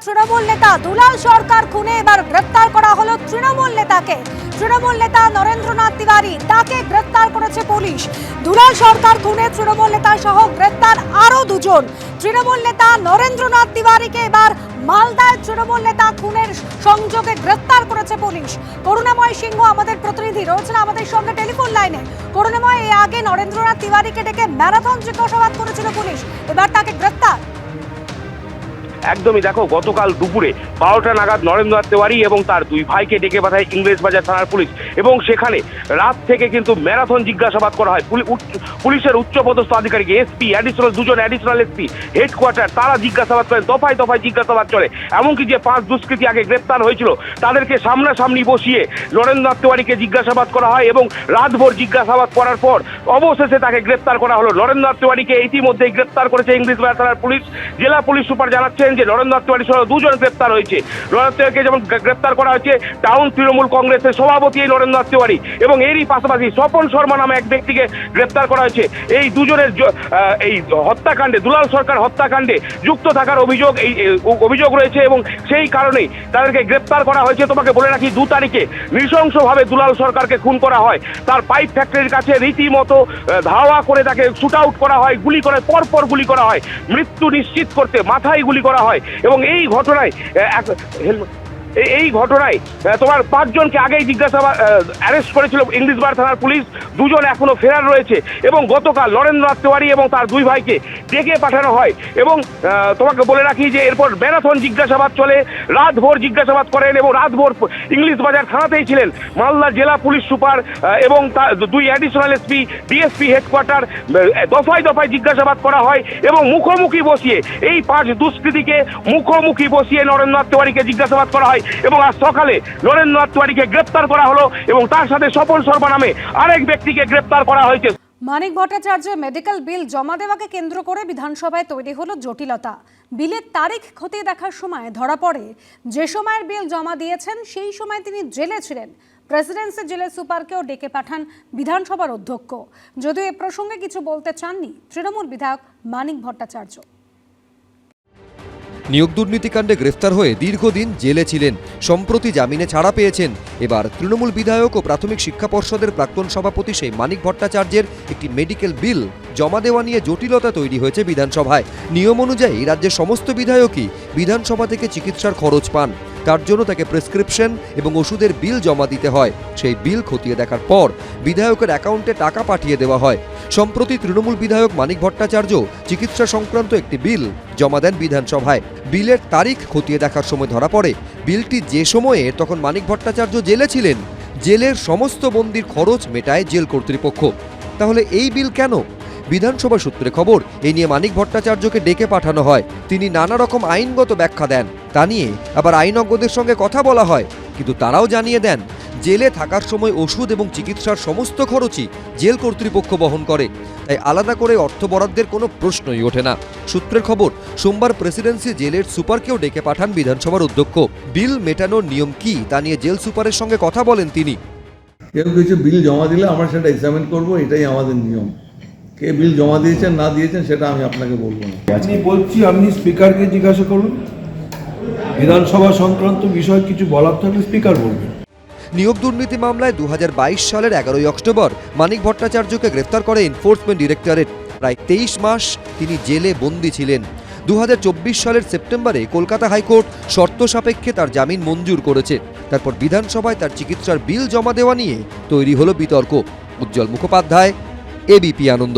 তৃণমূল নেতা দুলাল সরকার খুনে এবার গ্রেফতার করা হলো তৃণমূল নেতাকে। তৃণমূল নেতা নরেন্দ্রনাথ তিওয়ারি, তাকে গ্রেফতার করেছে পুলিশ। দুলাল সরকার খুনে তৃণমূল নেতা সহ গ্রেফতার আরো দুজন। তৃণমূল নেতা নরেন্দ্রনাথ তিওয়ারিকে এবার মালদায় তৃণমূল নেতা খুনের সংযোগে গ্রেফতার করেছে পুলিশ। করুণাময় সিংহ আমাদের প্রতিনিধি রয়েছেন আমাদের সঙ্গে টেলিফোন লাইনে। করুণাময়, এর আগে নরেন্দ্রনাথ তিওয়ারিকে ডেকে ম্যারাথন জিজ্ঞাসাবাদ করেছিল পুলিশ, এবার তাকে গ্রেফতার। একদমই, দেখো গতকাল দুপুরে 12টা নাগাদ নরেন্দ্রনাথ তিওয়ারি এবং তার দুই ভাইকে ডেকে পাঠায় ইংরেজবাজার থানার পুলিশ এবং সেখানে রাত থেকে কিন্তু ম্যারাথন জিজ্ঞাসাবাদ করা হয়। পুলিশের উচ্চপদস্থ আধিকারিক, এসপি, দুজন অ্যাডিশনাল এসপি, হেডকোয়ার্টার, তারা জিজ্ঞাসাবাদ করেন, দফায় দফায় জিজ্ঞাসাবাদ চলে। এমনকি যে 5 দুষ্কৃতী আগে গ্রেপ্তার হয়েছিল তাদেরকে সামনাসামনি বসিয়ে নরেন্দ্রনাথ তিওয়ারিকে জিজ্ঞাসাবাদ করা হয় এবং রাতভর জিজ্ঞাসাবাদ করার পর অবশেষে তাকে গ্রেপ্তার করা হলো। নরেন্দ্রনাথ তিওয়ারিকে ইতিমধ্যেই গ্রেপ্তার করেছে ইংরেজবাজার থানার পুলিশ। জেলা পুলিশ সুপার জানাচ্ছেন যে নরেন্দ্রনাথ তিওয়ারি সহ 2 জন গ্রেপ্তার হয়েছে। নরেন্দ্রনাথ তিওয়ারিকে যেমন গ্রেপ্তার করা হয়েছে টাউন তৃণমূল কংগ্রেসের সভাপতি নরেন্দ্রনাথ তিওয়ারি এবং এরই পাশাপাশি স্বপন শর্মা নামে এক ব্যক্তিকে গ্রেপ্তার করা হয়েছে। এই দুজনের এই হত্যাকাণ্ডে, দুলাল সরকার হত্যাকাণ্ডে যুক্ত থাকার অভিযোগ রয়েছে এবং সেই কারণেই তাদেরকে গ্রেপ্তার করা হয়েছে। তোমাকে বলে রাখি, 2 তারিখে নৃশংসভাবে দুলাল সরকারকে খুন করা হয়। তার পাইপ ফ্যাক্টরির কাছে রীতিমতো ধাওয়া করে তাকে শুট আউট করা হয়, গুলি করে পরপর গুলি করা হয়, মৃত্যু নিশ্চিত করতে মাথায় গুলি করা হয় এবং এই ঘটনায় তোমার 5 জনকে আগেই অ্যারেস্ট করেছিল ইংরেজবাজার থানার পুলিশ। 2 জন এখনো ফেরার রয়েছে এবং গতকাল নরেন্দ্রনাথ তিওয়ারি এবং তার 2 ভাইকে ডেকে পাঠানো হয় এবং তোমাকে বলে রাখি যে এরপর ম্যারাথন জিজ্ঞাসাবাদ চলে, রাতভর জিজ্ঞাসাবাদ করেন এবং রাতভর ইংরেজবাজার থানাতেই ছিলেন মালদা জেলা পুলিশ সুপার এবং 2 অ্যাডিশনাল এসপি, ডিএসপি হেডকোয়ার্টার। দফায় দফায় জিজ্ঞাসাবাদ করা হয় এবং মুখোমুখি বসিয়ে এই 5 দুষ্কৃতীকে মুখোমুখি বসিয়ে নরেন্দ্রনাথ তিওয়ারিকে জিজ্ঞাসাবাদ করা হয় এবং আজ সকালে নরেন্দ্রনাথ তিওয়ারিকে গ্রেপ্তার করা হলো এবং তার সাথে স্বপন শর্মা নামে আরেক ব্যক্তিকে গ্রেপ্তার করা হয়েছে। মানিক ভট্টাচার্যের মেডিকেল বিল জমা দেওয়াকে কেন্দ্র করে বিধানসভায় তৈরি হলো জটিলতা। বিলের তারিখ খতিয়ে দেখার সময় ধরা পড়ে যে সময়ের বিল জমা দিয়েছেন সেই সময় তিনি জেলে ছিলেন। প্রেসিডেন্সি জেলের সুপারকেও ডেকে পাঠান বিধানসভার অধ্যক্ষ। যদিও এ প্রসঙ্গে কিছু বলতে চাননি তৃণমূল বিধায়ক মানিক ভট্টাচার্য। নিয়োগ দুর্নীতিকাণ্ডে গ্রেফতার হয়ে দীর্ঘদিন জেলে ছিলেন, সম্প্রতি জামিনে ছাড়া পেয়েছেন। এবার তৃণমূল বিধায়ক ও প্রাথমিক শিক্ষা পর্ষদের প্রাক্তন সভাপতি সেই মানিক ভট্টাচার্যের একটি মেডিকেল বিল জমা দেওয়া নিয়ে জটিলতা তৈরি হয়েছে বিধানসভায়। নিয়ম অনুযায়ী রাজ্যের সমস্ত বিধায়কই বিধানসভা থেকে চিকিৎসার খরচ পান, তার জন্য তাকে প্রেসক্রিপশন এবং ওষুধের বিল জমা দিতে হয়। সেই বিল খতিয়ে দেখার পর বিধায়কের অ্যাকাউন্টে টাকা পাঠিয়ে দেওয়া হয়। সম্প্রতি তৃণমূল বিধায়ক মানিক ভট্টাচার্য চিকিৎসা সংক্রান্ত একটি বিল জমা দেন বিধানসভায়। বিলের তারিখ খতিয়ে দেখার সময় ধরা পড়ে বিলটি যে সময়ে তখন মানিক ভট্টাচার্য জেলে ছিলেন, জেলের সমস্ত বন্দির খরচ মেটায় জেল কর্তৃপক্ষ। তাহলে এই বিল কেন? বিধানসভা সূত্রে খবর, এই নিয়ে মানিক ভট্টাচার্যকে ডেকে পাঠানো হয়। তিনি নানা রকম আইনগত ব্যাখ্যা দেন, তা নিয়ে আবার আইনজ্ঞদের সঙ্গে কথা বলা হয়, কিন্তু তারাও জানিয়ে দেন জেলে থাকার সময় ওষুধ এবং চিকিৎসার সমস্ত খরচই জেল কর্তৃপক্ষ বহন করে, তাই আলাদা করে অর্থ বরাদ্দের কোনো প্রশ্নই ওঠে না। সূত্রের খবর, সোমবার প্রেসিডেন্সি জেলের সুপারকেও ডেকে পাঠান বিধানসভার অধ্যক্ষ। বিল মেটানোর নিয়ম কি তা নিয়ে জেল সুপারের সঙ্গে কথা বলেন তিনি। কেউ কিছু বিল জমা দিলে আমরা সেটা এক্সামিন করব, এটাই আমাদের নিয়ম। কে বিল জমা দিয়েছেন না দিয়েছেন সেটা আমি আপনাকে বলবো না। আপনি স্পিকারকে জিজ্ঞাসা করুন, বিধানসভা সংক্রান্ত বিষয় কিছু বলার থাকলে স্পিকার বলবেন। নিয়োগ দুর্নীতি মামলায় 2022 সালের 11ই অক্টোবর মানিক ভট্টাচার্যকে গ্রেফতার করে এনফোর্সমেন্ট ডিরেক্টরেট। প্রায় 23 মাস তিনি জেলে বন্দী ছিলেন। 2024 সালের সেপ্টেম্বরে কলকাতা হাইকোর্ট শর্ত সাপেক্ষে তার জামিন মঞ্জুর করেছে। তারপর বিধানসভায় তার চিকিৎসার বিল জমা দেওয়া নিয়ে তৈরি হলো বিতর্ক। উজ্জ্বল মুখোপাধ্যায়, এবিপি আনন্দ।